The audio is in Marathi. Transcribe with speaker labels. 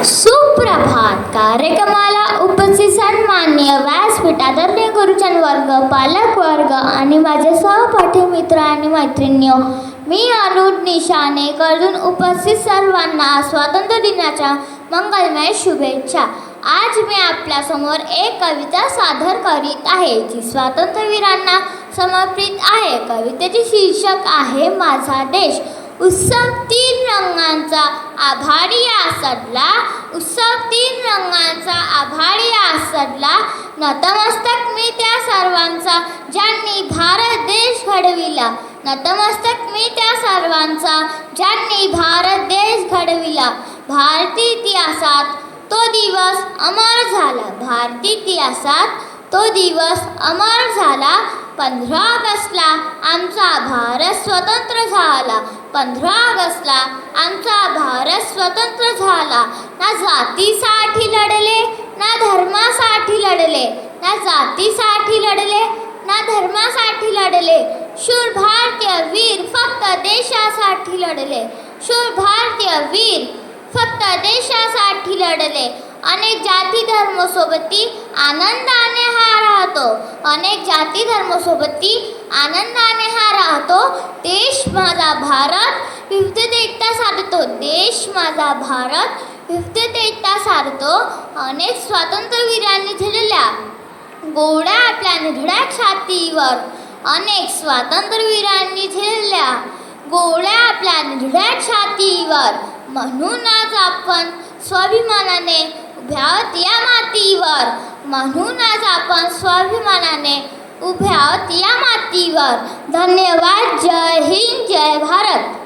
Speaker 1: सुप्रभात. कार्यक्रमाला उपस्थित सन्माननीय व्यासपीठातले गुरुजन वर्ग, पालक वर्ग आणि माझे सहपाठी मित्र आणि मैत्रिणींनो, मी अनुज निशाने कडून उपस्थित सर्वांना स्वातंत्र्य दिनाच्या मंगलमय शुभेच्छा. आज मी आपल्यासमोर एक कविता सादर करीत आहे जी स्वातंत्र्यवीरांना समर्पित आहे. कवितेचे शीर्षक आहे माझा देश. उत्सव तीन रंगांचा आभाळी आसडला, उत्सव तीन रंगांचा आभाळी आसडला. नतमस्तक मी त्या सर्वांचा ज्यांनी भारत देश घडविला, नतमस्तक मी त्या सर्वांचा ज्यांनी भारत देश घडविला. भारतीय इतिहासात तो दिवस अमर झाला, भारतीय इतिहासात तो दिवस अमर झाला. 15 ऑगस्टला आमचा भारत स्वतंत्र झाला, 15 ऑगस्टला आमचा भारत स्वतंत्र झाला. ना जातीसाठी लढले, ना धर्मासाठी लढले, ना जातीसाठी लढले, ना धर्मासाठी लढले. शूर भारतीय वीर फक्त देशासाठी लढले, शूर भारतीय वीर फक्त देशासाठी लढले. अनेक जाती धर्मसोबती आनंदाने हा राहतो, अनेक जाती धर्मसोबती आनंदाने हा राहतो. देश माझा भारत विविधतेत साधतो, देश माझा भारत विविधतेत साधतो. अनेक स्वातंत्र्यवीरांनी झेलल्या गोळ्या आपल्या निधड्या छातीवर, अनेक स्वातंत्र्यवीरांनी झेलल्या गोळ्या आपल्या निधड्या छातीवर. म्हणून आज आपण स्वाभिमानाने उभ्या आहोत या मातीवर, म्हणून आज आपण स्वाभिमानाने उभ्या आहोत या मातीवर. धन्यवाद. जय हिंद, जय भारत.